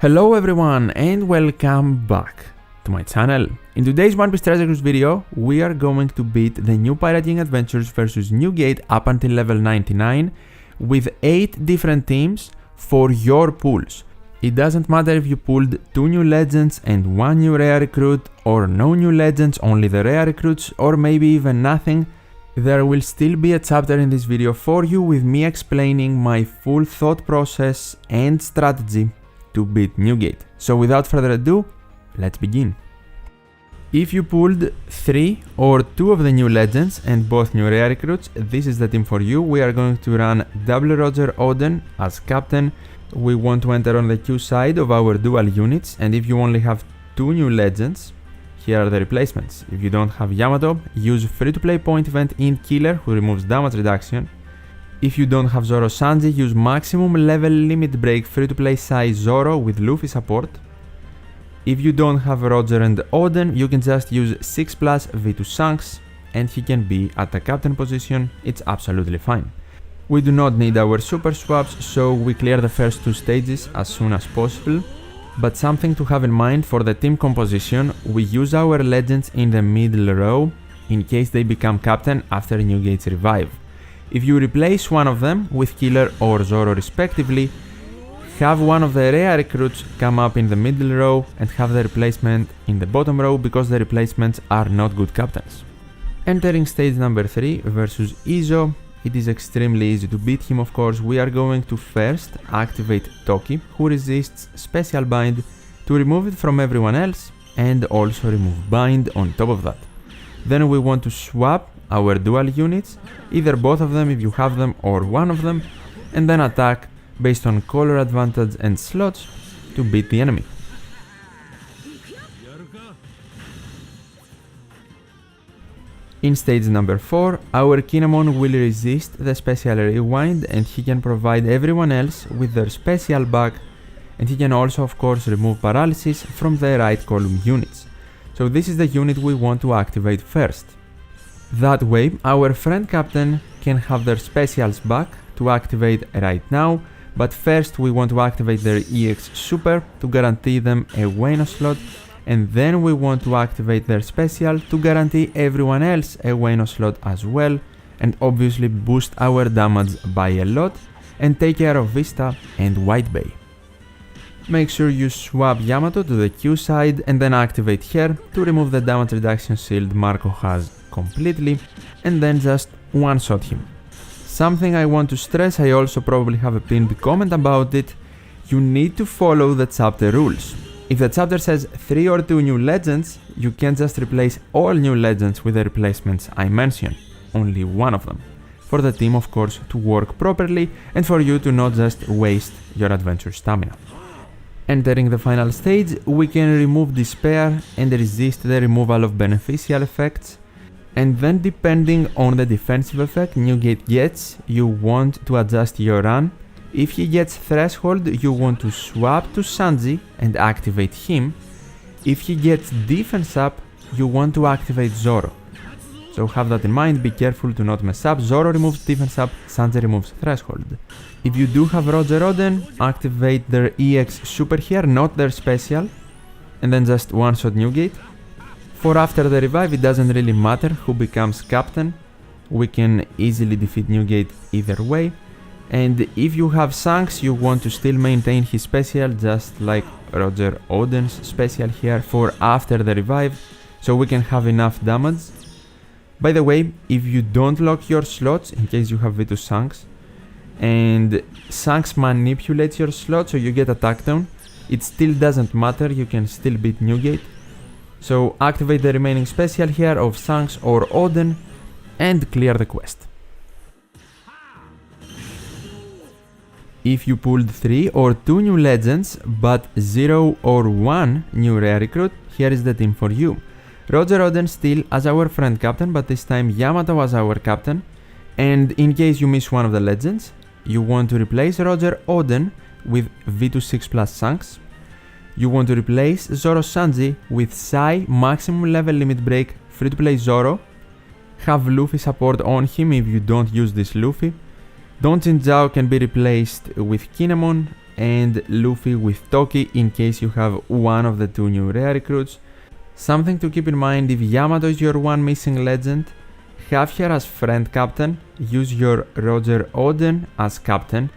Hello everyone and welcome back to my channel. In today's One Piece Treasure Cruise video, we are going to beat the new Pirating Adventures vs Newgate up until level 99 with 8 different teams for your pools. It doesn't matter if you pulled 2 new legends and 1 new rare recruit, or no new legends, only the rare recruits, or maybe even nothing. There will still be a chapter in this video for you with me explaining my full thought process and strategy to beat Newgate. So without further ado, let's begin. If you pulled 3 or 2 of the new legends and both new rare recruits, this is the team for you. We are going to run double Roger Oden as captain. We want to enter on the Q side of our dual units, and if you only have 2 new legends, here are the replacements. If you don't have Yamato, use free to play point event in Killer who removes damage reduction. If you don't have Zoro Sanji, use maximum level limit break free to play size Zoro with Luffy support. If you don't have Roger and Oden, you can just use 6 plus V2 Shanks and he can be at the captain position, it's absolutely fine. We do not need our super swaps, so we clear the first 2 stages as soon as possible. But something to have in mind for the team composition, we use our legends in the middle row in case they become captain after Newgate's revive. If you replace one of them with Killer or Zoro respectively, have one of the rare recruits come up in the middle row and have the replacement in the bottom row because the replacements are not good captains. Entering stage number 3 versus Izo, it is extremely easy to beat him. Of course, we are going to first activate Toki, who resists Special Bind, to remove it from everyone else and also remove Bind on top of that. Then we want to swap our dual units, either both of them if you have them or one of them, and then attack based on color advantage and slots to beat the enemy. In stage number 4, our Kinemon will resist the special rewind and he can provide everyone else with their special back, and he can also of course remove paralysis from the right column units. So this is the unit we want to activate first. That way, our friend captain can have their specials back to activate right now, but first we want to activate their EX Super to guarantee them a Wano slot, and then we want to activate their special to guarantee everyone else a Wano slot as well, and obviously boost our damage by a lot and take care of Vista and Whitebay. Make sure you swap Yamato to the Q side and then activate her to remove the damage reduction shield Marco has completely, and then just one-shot him. Something I want to stress, I also probably have a pinned comment about it, you need to follow the chapter rules. If the chapter says 3 or 2 new legends, you can't just replace all new legends with the replacements I mentioned, only one of them. For the team of course to work properly and for you to not just waste your adventure stamina. Entering the final stage, we can remove Despair and resist the removal of beneficial effects. And then depending on the defensive effect Newgate gets, you want to adjust your run. If he gets Threshold, you want to swap to Sanji and activate him. If he gets defense up, you want to activate Zoro. So have that in mind, be careful to not mess up. Zoro removes defense up, Sanji removes Threshold. If you do have Roger Oden, activate their EX Super here, not their special, and then just one-shot Newgate. For after the revive, it doesn't really matter who becomes captain, we can easily defeat Newgate either way. And if you have Shanks, you want to still maintain his special, just like Roger Oden's special here for after the revive, so we can have enough damage. By the way, if you don't lock your slots, in case you have V2 Shanks, and Shanks manipulates your slot so you get attack down, it still doesn't matter, you can still beat Newgate. So activate the remaining special here of Shanks or Oden and clear the quest. If you pulled 3 or 2 new legends but 0 or 1 new rare recruit, here is the team for you. Roger Oden still as our friend captain, but this time Yamato as our captain. And in case you miss one of the legends, you want to replace Roger Oden with V2 6 plus Shanks. You want to replace Zoro Sanji with Sai maximum level limit break free to play Zoro. Have Luffy support on him if you don't use this Luffy. Don Jinzhao can be replaced with Kinemon and Luffy with Toki in case you have one of the two new rare recruits. Something to keep in mind: if Yamato is your one missing legend, have her as friend captain, use your Roger Oden as captain,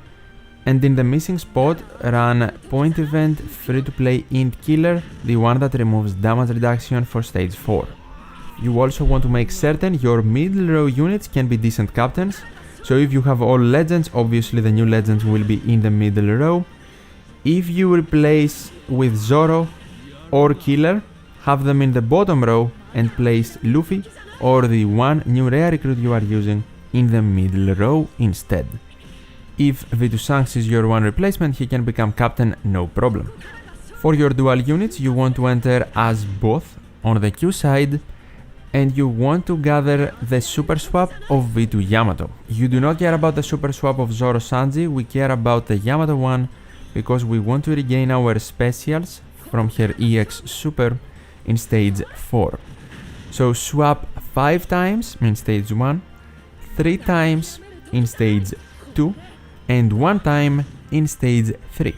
and in the missing spot run point event free to play Int Killer, the one that removes damage reduction for stage 4. You also want to make certain your middle row units can be decent captains, so if you have all legends, obviously the new legends will be in the middle row. If you replace with Zoro or Killer, have them in the bottom row and place Luffy or the one new rare recruit you are using in the middle row instead. If Vitushanks is your one replacement, he can become captain, no problem. For your dual units, you want to enter as both on the Q side, and you want to gather the super swap of Vitu Yamato. You do not care about the super swap of Zoro Sanji, we care about the Yamato one because we want to regain our specials from her EX super in stage 4. So swap 5 times in stage 1, 3 times in stage 2, and 1 time in stage 3.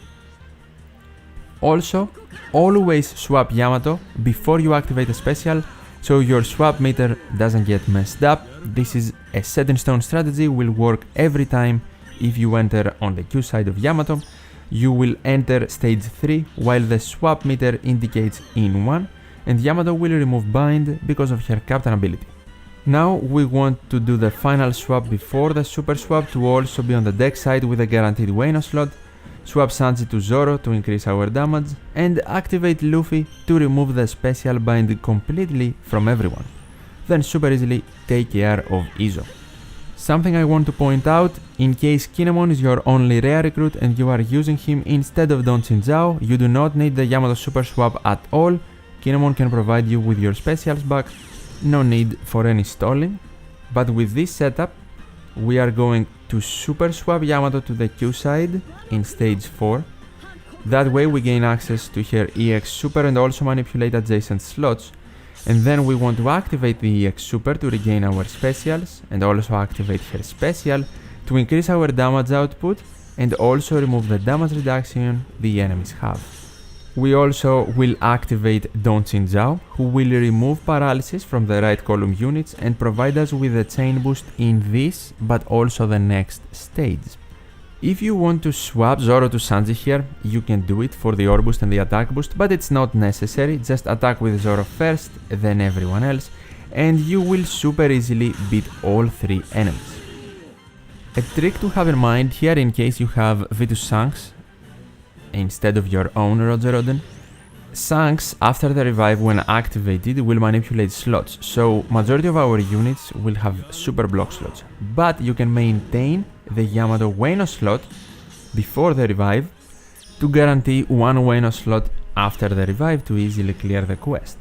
Also, always swap Yamato before you activate a special, so your swap meter doesn't get messed up. This is a set in stone strategy, will work every time. If you enter on the Q side of Yamato, you will enter stage 3 while the swap meter indicates in 1, and Yamato will remove bind because of her captain ability. Now we want to do the final swap before the super swap to also be on the deck side with a guaranteed Wano slot, swap Sanji to Zoro to increase our damage, and activate Luffy to remove the special bind completely from everyone. Then super easily take care of Izo. Something I want to point out: in case Kinemon is your only rare recruit and you are using him instead of Don Chinzao, you do not need the Yamato super swap at all. Kinemon can provide you with your specials back, no need for any stalling. But with this setup, we are going to super swap Yamato to the Q side in stage 4. That way we gain access to her EX super and also manipulate adjacent slots. And then we want to activate the EX super to regain our specials and also activate her special to increase our damage output and also remove the damage reduction the enemies have. We also will activate Don Chinzao, who will remove paralysis from the right column units and provide us with a chain boost in this but also the next stage. If you want to swap Zoro to Sanji here, you can do it for the ore boost and the attack boost, but it's not necessary. Just attack with Zoro first, then everyone else, and you will super easily beat all 3 enemies. A trick to have in mind here in case you have Vitushanks instead of your own Roger Oden: Shanks after the revive when activated will manipulate slots, so majority of our units will have super block slots, but you can maintain the Yamato Wano slot before the revive to guarantee one Wano slot after the revive to easily clear the quest.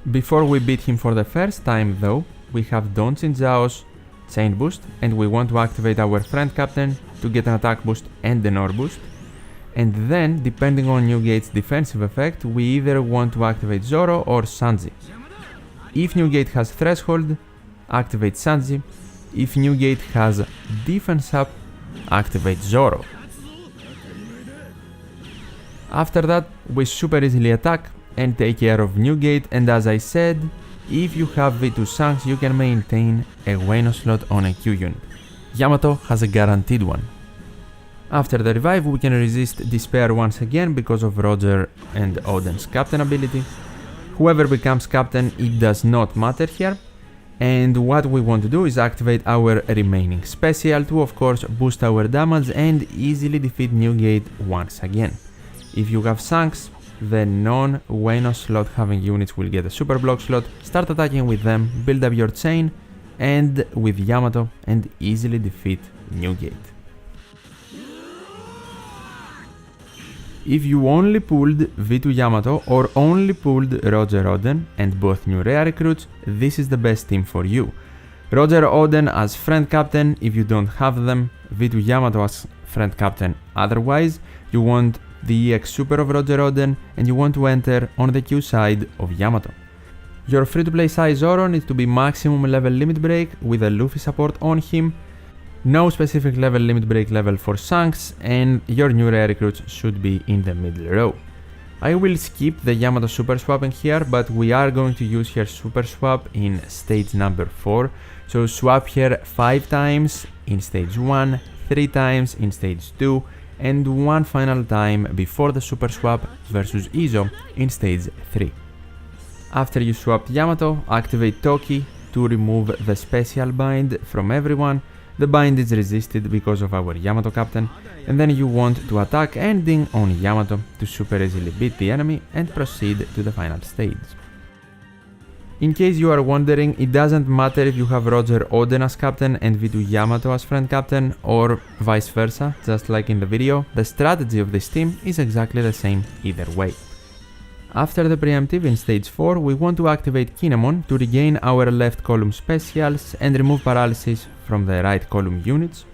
Before we beat him for the first time though, we have Don Chinzao's chain boost and we want to activate our friend captain to get an attack boost and an ore boost. And then, depending on Newgate's defensive effect, we either want to activate Zoro or Sanji. If Newgate has threshold, activate Sanji. If Newgate has defense up, activate Zoro. After that, we super easily attack and take care of Newgate, and as I said, if you have Vitushanks, you can maintain a Wano slot on a Q unit. Yamato has a guaranteed one. After the revive, we can resist Despair once again because of Roger and Oden's captain ability. Whoever becomes captain, it does not matter here. And what we want to do is activate our remaining special to of course boost our damage and easily defeat Newgate once again. If you have Shanks, the non-Wano slot having units will get a super block slot, start attacking with them, build up your chain, and with Yamato and easily defeat Newgate. If you only pulled V2 Yamato or only pulled Roger Oden and both new rare recruits, this is the best team for you. Roger Oden as friend captain if you don't have them, V2 Yamato as friend captain otherwise, you want the EX super of Roger Oden and you want to enter on the Q side of Yamato. Your free to play size Zoro needs to be maximum level limit break with a Luffy support on him. No specific level limit break level for Shanks, and your new rare recruits should be in the middle row. I will skip the Yamato super swapping here, but we are going to use here super swap in stage number 4. So swap here 5 times in stage 1, 3 times in stage 2, and 1 final time before the super swap versus Izo in stage 3. After you swapped Yamato, activate Toki to remove the special bind from everyone. The bind is resisted because of our Yamato captain, and then you want to attack ending on Yamato to super easily beat the enemy and proceed to the final stage. In case you are wondering, it doesn't matter if you have Roger Oden as captain and V2 Yamato as friend captain, or vice versa, just like in the video, the strategy of this team is exactly the same either way. After the preemptive in stage 4, we want to activate Kinemon to regain our left column specials and remove paralysis from the right column units.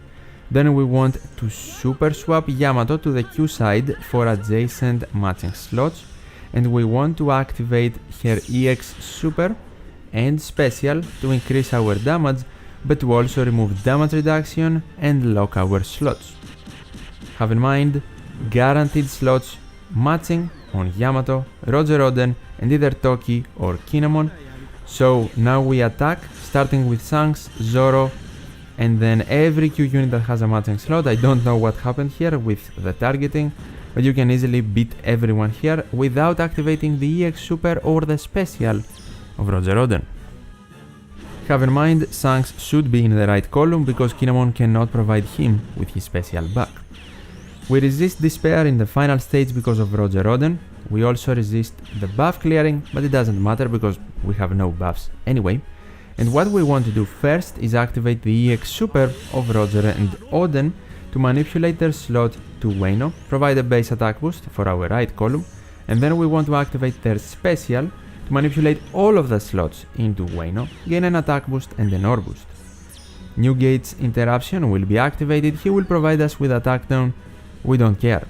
Then we want to super swap Yamato to the Q side for adjacent matching slots, and we want to activate her EX super and special to increase our damage, but to also remove damage reduction and lock our slots. Have in mind, guaranteed slots matching on Yamato, Roger Oden, and either Toki or Kinemon. So now we attack, starting with Shanks, Zoro, and then every Q unit that has a matching slot. I don't know what happened here with the targeting, but you can easily beat everyone here without activating the EX super or the special of Roger Oden. Have in mind, Shanks should be in the right column because Kinemon cannot provide him with his special back. We resist Despair in the final stage because of Roger Oden. We also resist the buff clearing, but it doesn't matter because we have no buffs anyway. And what we want to do first is activate the EX super of Roger and Oden to manipulate their slot to Wano, provide a base attack boost for our right column, and then we want to activate their special to manipulate all of the slots into Wano, gain an attack boost and an ore boost. Newgate's interruption will be activated, he will provide us with attack down. We don't care.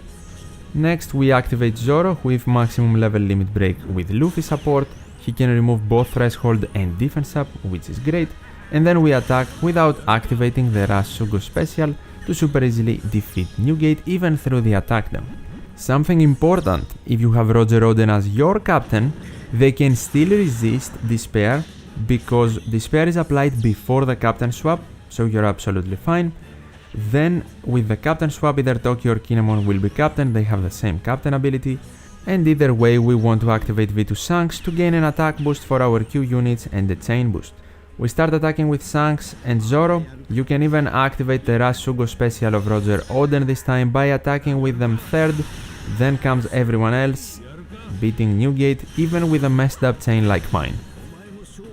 Next we activate Zoro with maximum level limit break with Luffy support. He can remove both threshold and defense up, which is great, and then we attack without activating the Rasugo special to super easily defeat Newgate even through the attack down. Something important, if you have Roger Oden as your captain, they can still resist Despair because Despair is applied before the captain swap, so you're absolutely fine. Then with the captain swap, either Toki or Kinemon will be captain, they have the same captain ability, and either way we want to activate V2 Shanks to gain an attack boost for our Q units and a chain boost. We start attacking with Shanks and Zoro. You can even activate the Rasugo special of Roger Oden this time by attacking with them third, then comes everyone else, beating Newgate even with a messed up chain like mine.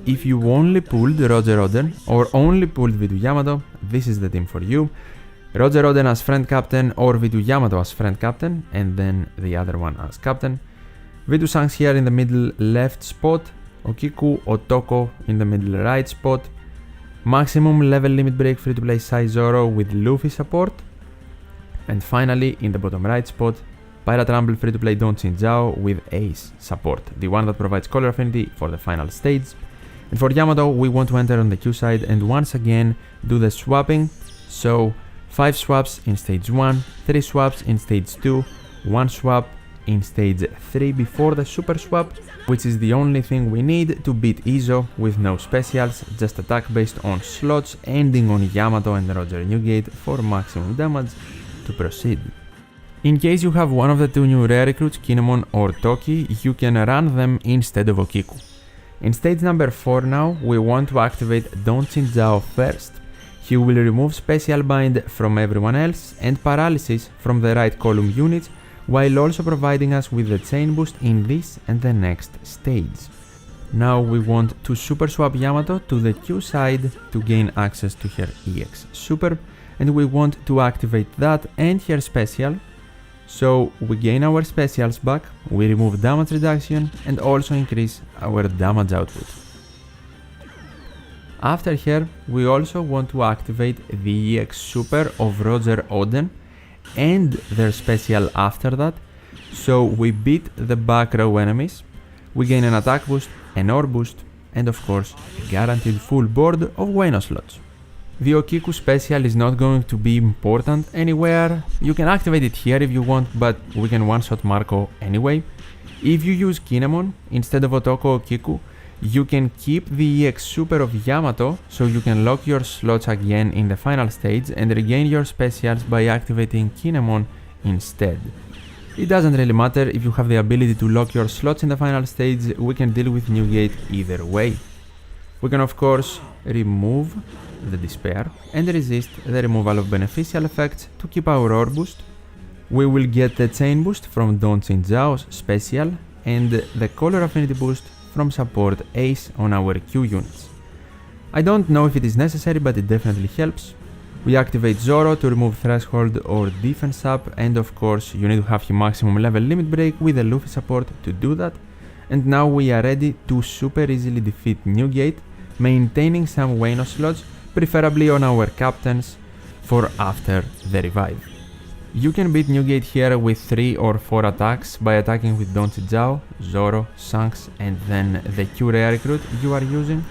If you only pulled Roger Oden or only pulled V2 Yamato, this is the team for you. Roger Oden as friend captain or V2 Yamato as friend captain, and then the other one as captain. V2 Shanks here in the middle left spot, Okiku Otoko in the middle right spot. Maximum level limit break free to play Sai Zoro with Luffy support. And finally in the bottom right spot, Pirate Rumble free to play Don Chinjao with Ace support, the one that provides color affinity for the final stage. And for Yamato we want to enter on the Q side and once again do the swapping, so 5 swaps in stage 1, 3 swaps in stage 2, 1 swap in stage 3 before the super swap, which is the only thing we need to beat Izo with no specials, just attack based on slots ending on Yamato and Roger Newgate for maximum damage to proceed. In case you have one of the 2 new rare recruits, Kinemon or Toki, you can run them instead of Okiku. In stage number 4 now, we want to activate Don Chinjao first. He will remove special bind from everyone else and paralysis from the right column units, while also providing us with the chain boost in this and the next stage. Now we want to super swap Yamato to the Q side to gain access to her EX super, and we want to activate that and her special. So we gain our specials back, we remove damage reduction and also increase our damage output. After her, we also want to activate the EX super of Roger Oden and their special after that, so we beat the back row enemies, we gain an attack boost, an ore boost, and of course a guaranteed full board of Wano slots. The Okiku special is not going to be important anywhere. You can activate it here if you want, but we can one-shot Marco anyway. If you use Kinemon instead of Otoko Okiku, you can keep the EX Super of Yamato, so you can lock your slots again in the final stage and regain your specials by activating Kinemon instead. It doesn't really matter if you have the ability to lock your slots in the final stage, we can deal with Newgate either way. We can of course remove the Despair and resist the removal of beneficial effects to keep our Ore boost. We will get the Chain boost from Don Chinjao's special and the Color Affinity boost from support Ace on our Q units. I don't know if it is necessary, but it definitely helps. We activate Zoro to remove Threshold or Defense Up, and of course you need to have his maximum level limit break with the Luffy support to do that. And now we are ready to super easily defeat Newgate, maintaining some Wano slots, preferably on our captains for after the revive. You can beat Newgate here with 3 or 4 attacks by attacking with Don Chinjao, Zoro, Shanks and then the Q rare recruit you are using.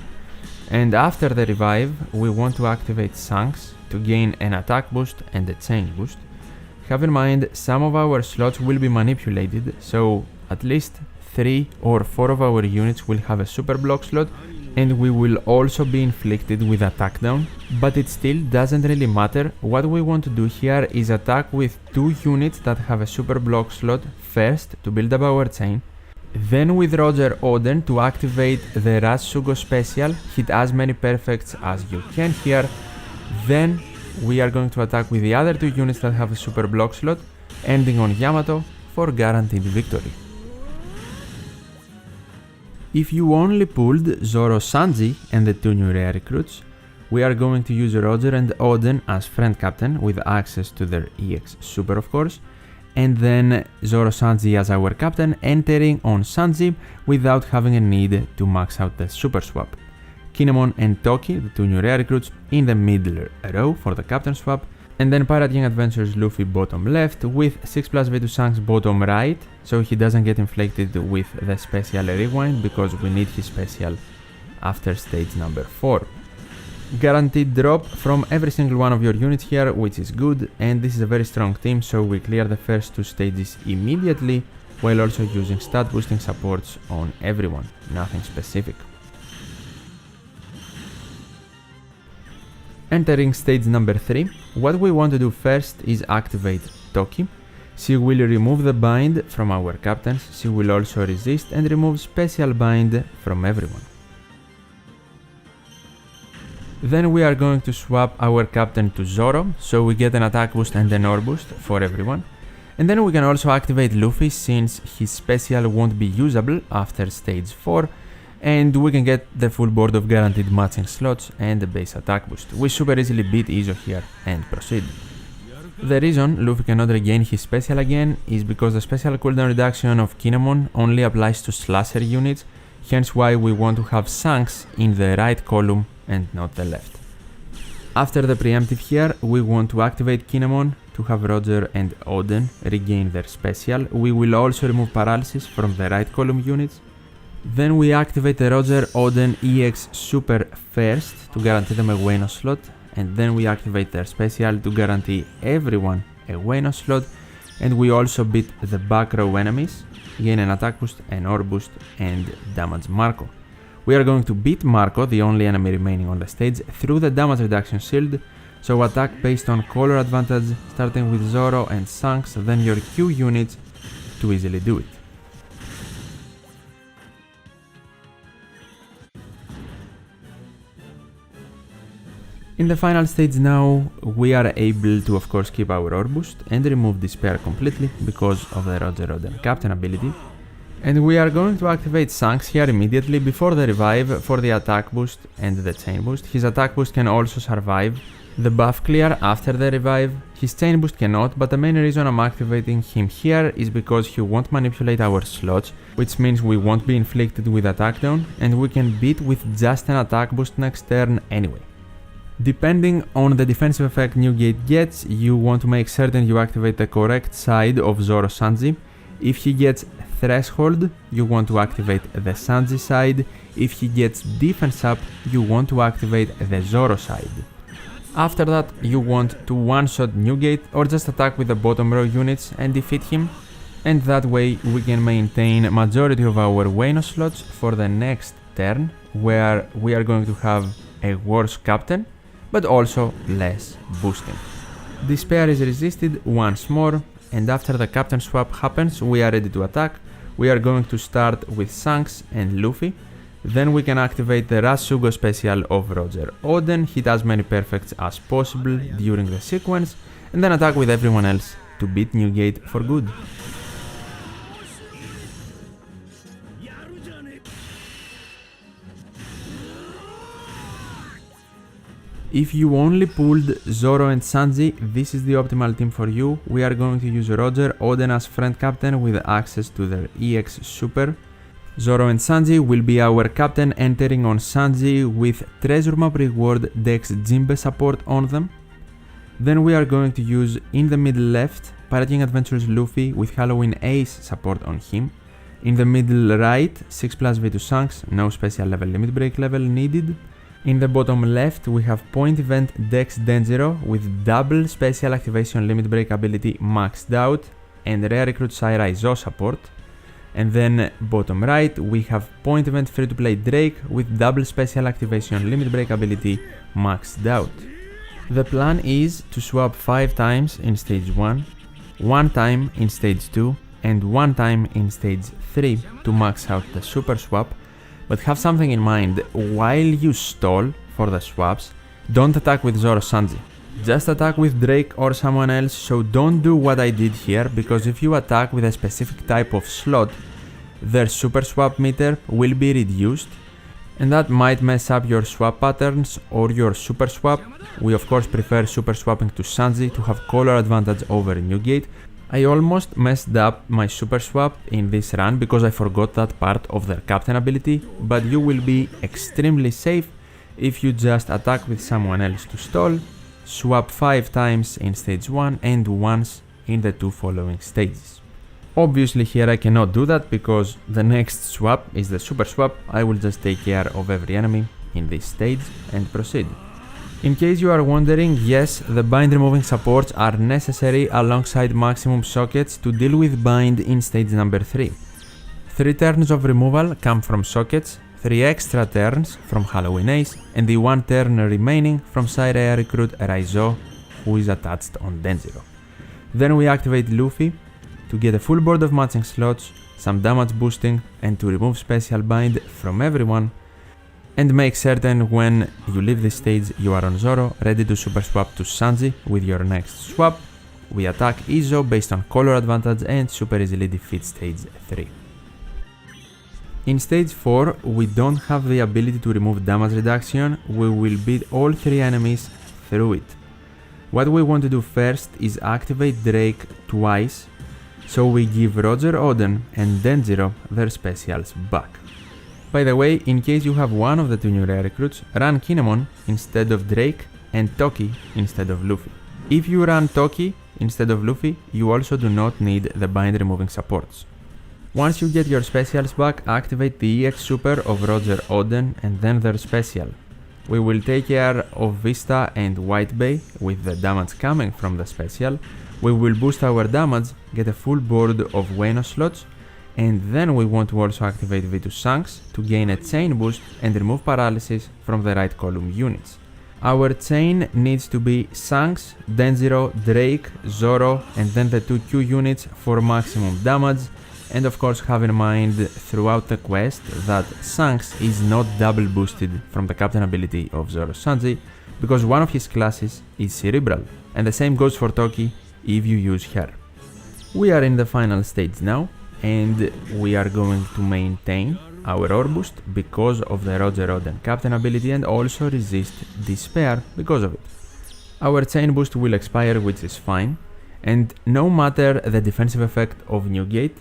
And after the revive, we want to activate Shanks to gain an attack boost and a chain boost. Have in mind, some of our slots will be manipulated, so at least 3 or 4 of our units will have a super block slot, and we will also be inflicted with attack down, but it still doesn't really matter. What we want to do here is attack with 2 units that have a super block slot first to build up our chain, then with Roger Oden to activate the Ratsugo special, hit as many perfects as you can here, then we are going to attack with the other 2 units that have a super block slot, ending on Yamato for guaranteed victory. If you only pulled Zoro Sanji and the 2 new rare recruits, we are going to use Roger and Oden as friend captain with access to their EX Super of course, and then Zoro Sanji as our captain, entering on Sanji without having a need to max out the super swap. Kinemon and Toki, the 2 new rare recruits, in the middle row for the captain swap, and then Pirate Young Adventures Luffy bottom left with 6+ V2 Shanks bottom right, so he doesn't get inflicted with the special rewind because we need his special after stage number 4. Guaranteed drop from every single one of your units here, which is good, and this is a very strong team, so we clear the first 2 stages immediately while also using stat boosting supports on everyone, nothing specific. Entering stage number 3, what we want to do first is activate Toki. She will remove the bind from our captains, she will also resist and remove special bind from everyone. Then we are going to swap our captain to Zoro, so we get an attack boost and an ore boost for everyone. And then we can also activate Luffy since his special won't be usable after stage 4, and we can get the full board of guaranteed matching slots and the base attack boost. We super easily beat Izo here and proceed. The reason Luffy cannot regain his special again is because the special cooldown reduction of Kinemon only applies to slasher units, hence why we want to have Shanks in the right column and not the left. After the preemptive here, we want to activate Kinemon to have Roger and Oden regain their special. We will also remove paralysis from the right column units. Then we activate the Roger Oden EX Super first to guarantee them a Wano slot, and then we activate their special to guarantee everyone a Wano slot, and we also beat the back row enemies, gain an attack boost, an ore boost, and damage Marco. We are going to beat Marco, the only enemy remaining on the stage, through the damage reduction shield, so attack based on color advantage, starting with Zoro and Shanks, then your Q units to easily do it. In the final stage now, we are able to of course keep our ore boost and remove Despair completely because of the Roger Oden captain ability. And we are going to activate Shanks here immediately before the revive for the attack boost and the chain boost. His attack boost can also survive the buff clear after the revive. His chain boost cannot, but the main reason I'm activating him here is because he won't manipulate our slots, which means we won't be inflicted with attack down and we can beat with just an attack boost next turn anyway. Depending on the defensive effect Newgate gets, you want to make certain you activate the correct side of Zoro Sanji. If he gets Threshold, you want to activate the Sanji side. If he gets Defense Up, you want to activate the Zoro side. After that, you want to one-shot Newgate or just attack with the bottom row units and defeat him, and that way we can maintain majority of our Wano slots for the next turn, where we are going to have a worse captain, but also less boosting. Despair is resisted once more, and after the captain swap happens, we are ready to attack. We are going to start with Shanks and Luffy. Then we can activate the Rasugo special of Roger Oden, hit as many perfects as possible during the sequence, and then attack with everyone else to beat Newgate for good. If you only pulled Zoro and Sanji, this is the optimal team for you. We are going to use Roger Oden as friend captain with access to their EX Super. Zoro and Sanji will be our captain, entering on Sanji with Treasure Map Reward Dex Jinbe support on them. Then we are going to use in the middle left Pirating Adventures Luffy with Halloween Ace support on him. In the middle right 6+ V2 Shanks, no special level limit break level needed. In the bottom left we have Point Event Dex Denjiro with double special activation limit break ability maxed out and rare recruit Sairai Zo support. And then bottom right we have Point Event Free to Play Drake with double special activation limit break ability maxed out. The plan is to swap 5 times in stage 1, 1 time in stage 2 and 1 time in stage 3 to max out the super swap. But have something in mind, while you stall for the swaps, don't attack with Zoro Sanji. Just attack with Drake or someone else, so don't do what I did here, because if you attack with a specific type of slot, their super swap meter will be reduced, and that might mess up your swap patterns or your super swap. We of course prefer super swapping to Sanji to have color advantage over Newgate. I almost messed up my super swap in this run because I forgot that part of their captain ability, but you will be extremely safe if you just attack with someone else to stall, swap 5 times in stage 1 and once in the 2 following stages. Obviously here I cannot do that because the next swap is the super swap. I will just take care of every enemy in this stage and proceed. In case you are wondering, yes, the bind removing supports are necessary alongside maximum sockets to deal with bind in stage number 3. 3 turns of removal come from sockets, 3 extra turns from Halloween Ace, and the 1 turn remaining from Sairai recruit Raizo, who is attached on Denjiro. Then we activate Luffy to get a full board of matching slots, some damage boosting, and to remove special bind from everyone, and make certain when you leave this stage you are on Zoro, ready to super swap to Sanji with your next swap. We attack Izo based on color advantage and super easily defeat stage 3. In stage 4 we don't have the ability to remove damage reduction, we will beat all 3 enemies through it. What we want to do first is activate Drake twice, so we give Roger Oden and Denjiro their specials back. By the way, in case you have one of the 2 new rare recruits, run Kinemon instead of Drake and Toki instead of Luffy. If you run Toki instead of Luffy, you also do not need the bind removing supports. Once you get your specials back, activate the EX Super of Roger Oden and then their special. We will take care of Vista and Whitebay with the damage coming from the special. We will boost our damage, get a full board of Wano slots, and then we want to also activate V2 Shanks to gain a chain boost and remove paralysis from the right column units. Our chain needs to be Shanks, Denjiro, Drake, Zoro, and then the 2 Q units for maximum damage, and of course have in mind throughout the quest that Shanks is not double boosted from the captain ability of Zoro Sanji because one of his classes is Cerebral, and the same goes for Toki if you use her. We are in the final stage now, and we are going to maintain our ore boost because of the Roger Oden captain ability and also resist despair because of it. Our chain boost will expire, which is fine, and no matter the defensive effect of Newgate,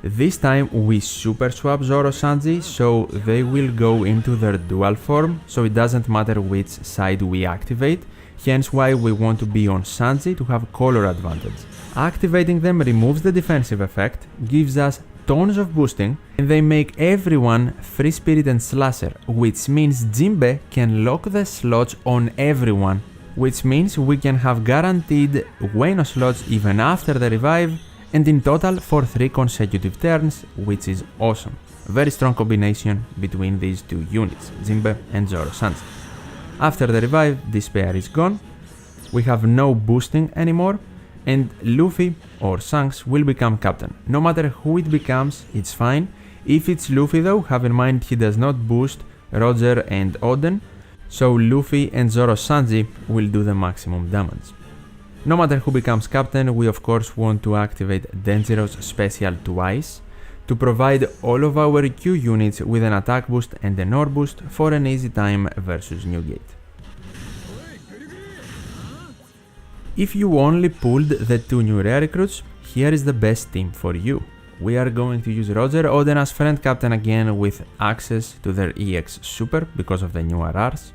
this time we super swap Zoro Sanji, so they will go into their dual form, so it doesn't matter which side we activate, hence why we want to be on Sanji to have color advantage. Activating them removes the defensive effect, gives us tons of boosting, and they make everyone Free Spirit and Slasher, which means Jinbe can lock the slots on everyone which means we can have guaranteed Wano slots even after the revive, and in total for 3 consecutive turns, which is awesome. Very strong combination between these two units, Jinbe and Zoro Sanji. After the revive, this pair is gone, we have no boosting anymore, and Luffy or Shanks will become captain. No matter who it becomes, it's fine. If it's Luffy though, have in mind he does not boost Roger and Oden, so Luffy and Zoro Sanji will do the maximum damage. No matter who becomes captain, we of course want to activate Dangerous Special twice, to provide all of our Q units with an attack boost and an ore boost for an easy time versus Newgate. If you only pulled the 2 new rare recruits, here is the best team for you. We are going to use Roger Oden as friend captain again with access to their EX Super because of the new RRs.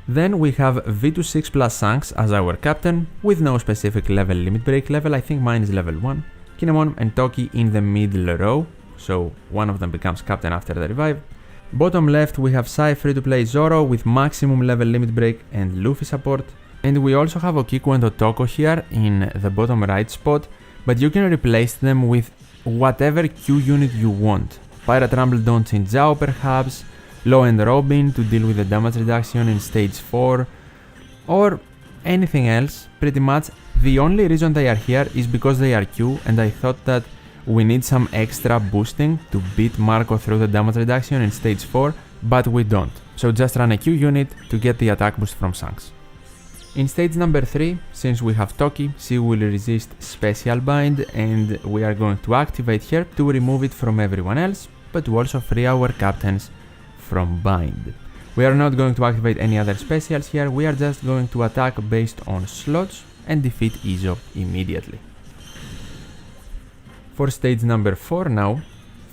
Then we have V26 plus Shanks as our captain with no specific level limit break level, I think mine is level 1. Kinemon and Toki in the middle row, so one of them becomes captain after the revive. Bottom left we have Sai free to play Zoro with maximum level limit break and Luffy support. And we also have Okiku and Otoko here in the bottom right spot, but you can replace them with whatever Q unit you want. Pirate Rumble Don Chinjao perhaps, Law and Robin to deal with the damage reduction in stage 4, or anything else. Pretty much the only reason they are here is because they are Q, and I thought that we need some extra boosting to beat Marco through the damage reduction in stage 4, but we don't. So just run a Q unit to get the attack boost from Shanks. In stage number 3, since we have Toki, she will resist Special Bind, and we are going to activate her to remove it from everyone else, but to also free our captains from Bind. We are not going to activate any other specials here, we are just going to attack based on slots and defeat Izo immediately. For stage number 4 now,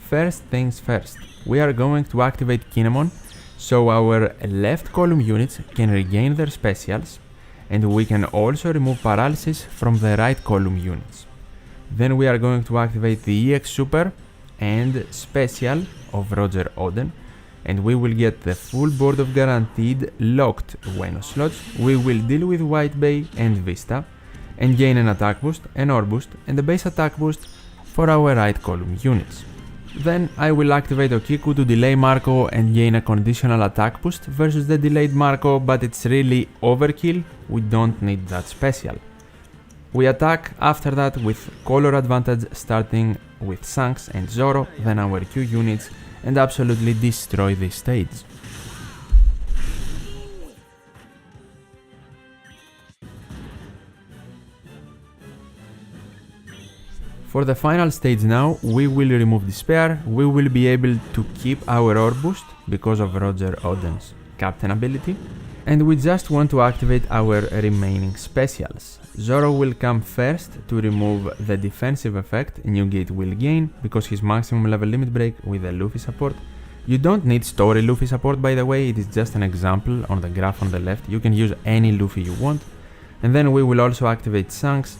first things first, we are going to activate Kinemon so our left column units can regain their specials, and we can also remove paralysis from the right column units. Then we are going to activate the EX Super and Special of Roger Oden, and we will get the full board of guaranteed locked Wano slots. We will deal with White Bay and Vista, and gain an attack boost, an ore boost, and a base attack boost for our right column units. Then I will activate Okiku to delay Marco and gain a conditional attack boost versus the delayed Marco, but it's really overkill, we don't need that special. We attack after that with color advantage starting with Shanks and Zoro, then our Q units, and absolutely destroy this stage. For the final stage now, we will remove Despair, we will be able to keep our ore boost because of Roger Oden's captain ability, and we just want to activate our remaining specials. Zoro will come first to remove the defensive effect Newgate will gain because his maximum level limit break with the Luffy support. You don't need story Luffy support, by the way, it is just an example on the graph on the left, you can use any Luffy you want. And then we will also activate Shanks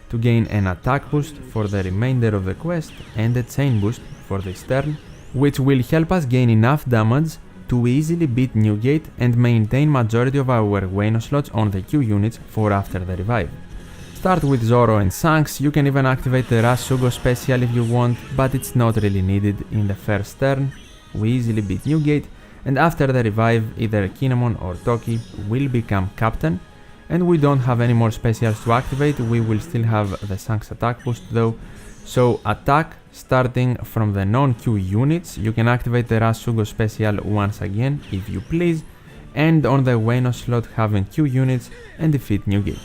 to gain an attack boost for the remainder of the quest and a chain boost for this turn, which will help us gain enough damage to easily beat Newgate and maintain majority of our Wano slots on the Q units for after the revive. Start with Zoro and Shanks, you can even activate the Rasugo special if you want, but it's not really needed in the first turn. We easily beat Newgate, and after the revive either Kinemon or Toki will become captain, and we don't have any more specials to activate, we will still have the Shanks attack boost though. So attack starting from the non-Q units, you can activate the Rasugo special once again if you please, and on the Wano slot having Q units and defeat Newgate.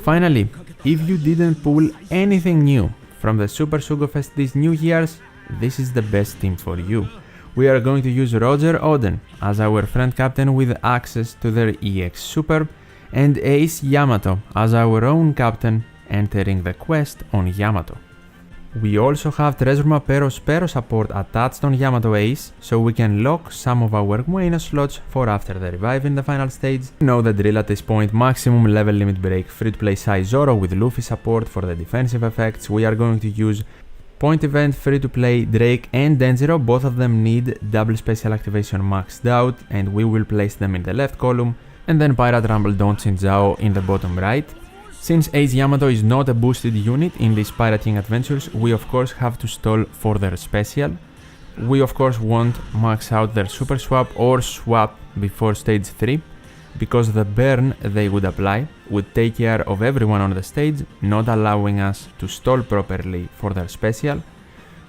Finally, if you didn't pull anything new from the Super Sugo Fest this New Year's, this is the best team for you. We are going to use Roger Oden as our friend captain with access to their EX Super, and Ace Yamato as our own captain entering the quest on Yamato. We also have Treasure Mapero Spero support attached on Yamato Ace, so we can lock some of our Gueno slots for after the revive in the final stage. You know the drill at this point, maximum level limit break, free to play Sai Zoro with Luffy support for the defensive effects. We are going to use Point Event, free to play Drake and Denjiro, both of them need double special activation maxed out, and we will place them in the left column, and then Pirate Rumble Don Shinjao in the bottom right. Since Ace Yamato is not a boosted unit in these pirating adventures, we of course have to stall for their special. We of course won't max out their super swap or swap before stage 3, because the burn they would apply would take care of everyone on the stage, not allowing us to stall properly for their special.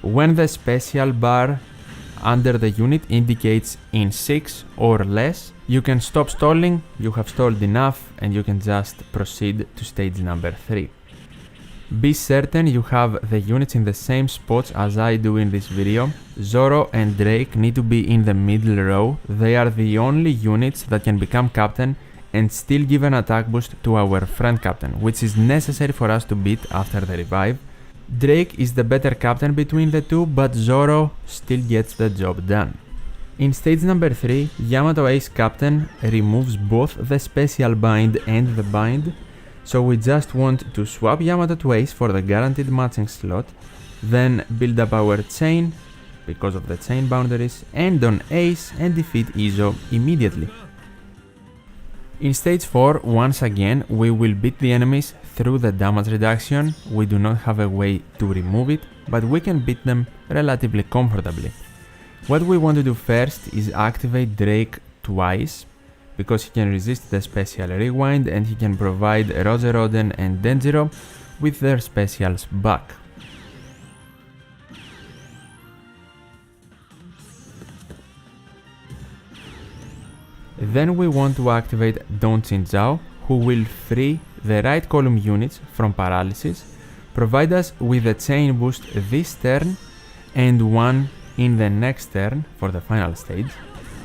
When the special bar under the unit indicates in 6 or less, you can stop stalling, you have stalled enough, and you can just proceed to stage number 3. Be certain you have the units in the same spots as I do in this video. Zoro and Drake need to be in the middle row. They are the only units that can become captain and still give an attack boost to our friend captain, which is necessary for us to beat after the revive. Drake is the better captain between the two, but Zoro still gets the job done. In stage number 3, Yamato Ace captain removes both the special bind and the bind, so we just want to swap Yamato to Ace for the guaranteed matching slot, then build up our chain because of the chain boundaries, and on Ace and defeat Izo immediately. In stage 4, once again, we will beat the enemies through the damage reduction. We do not have a way to remove it, but we can beat them relatively comfortably. What we want to do first is activate Drake twice, because he can resist the special rewind and he can provide Roger Oden and Denjiro with their specials back. Then we want to activate Don Shinjao, who will free the right column units from paralysis, provide us with a chain boost this turn and one in the next turn for the final stage.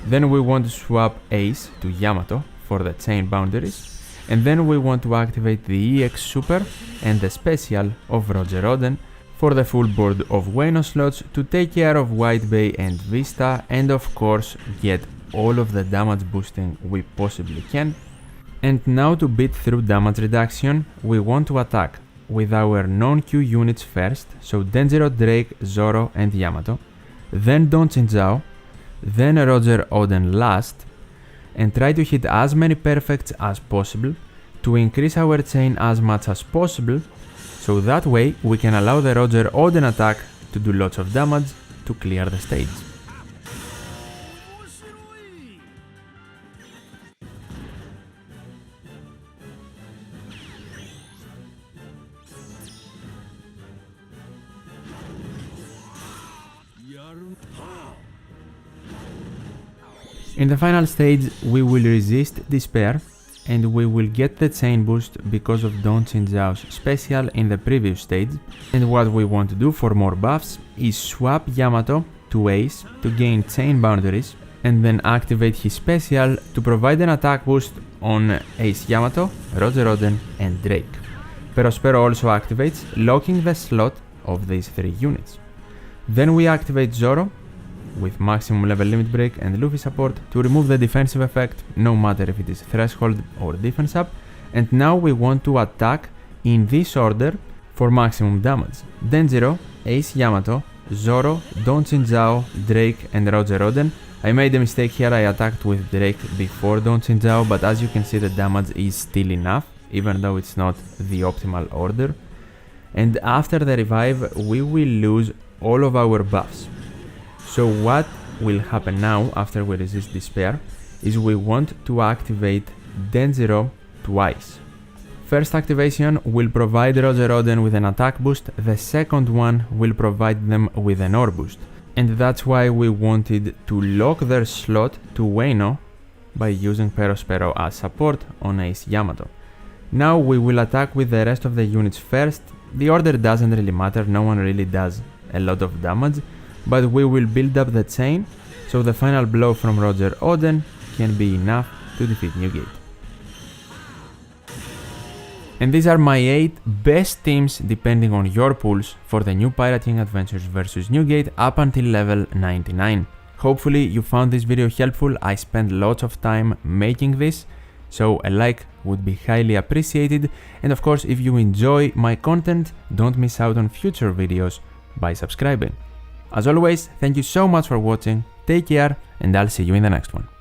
Then we want to swap Ace to Yamato for the chain boundaries, and then we want to activate the EX Super and the special of Roger Oden for the full board of Gueno slots to take care of White Bay and Vista, and of course get all of the damage boosting we possibly can. And now to beat through damage reduction, we want to attack with our non-Q units first, so Denjiro, Drake, Zoro and Yamato, then Don Shinjao, then Roger Oden last, and try to hit as many perfects as possible to increase our chain as much as possible, so that way we can allow the Roger Oden attack to do lots of damage to clear the stage. In the final stage, we will resist Despair, and we will get the chain boost because of Don Shinjao's special in the previous stage. And what we want to do for more buffs is swap Yamato to Ace to gain chain boundaries, and then activate his special to provide an attack boost on Ace Yamato, Roger Oden and Drake. Perospero also activates, locking the slot of these 3 units. Then we activate Zoro with maximum level limit break and Luffy support to remove the defensive effect, no matter if it is threshold or defense up, and now we want to attack in this order for maximum damage. Denjiro, Ace Yamato, Zoro, Don Shinjao, Drake and Roger Oden. I made a mistake here, I attacked with Drake before Don Shinjao, but as you can see the damage is still enough, even though it's not the optimal order. And after the revive we will lose all of our buffs. So what will happen now after we resist Despair is we want to activate Denjiro twice. First activation will provide Roger Oden with an attack boost, the second one will provide them with an ore boost. And that's why we wanted to lock their slot to Gueno by using Perospero as support on Ace Yamato. Now we will attack with the rest of the units first. The order doesn't really matter, no one really does a lot of damage, but we will build up the chain, so the final blow from Roger Oden can be enough to defeat Newgate. And these are my 8 best teams depending on your pools for the new Pirating Adventures vs Newgate up until level 99. Hopefully you found this video helpful. I spent lots of time making this, so a like would be highly appreciated, and of course if you enjoy my content, don't miss out on future videos by subscribing. As always, thank you so much for watching, take care, and I'll see you in the next one.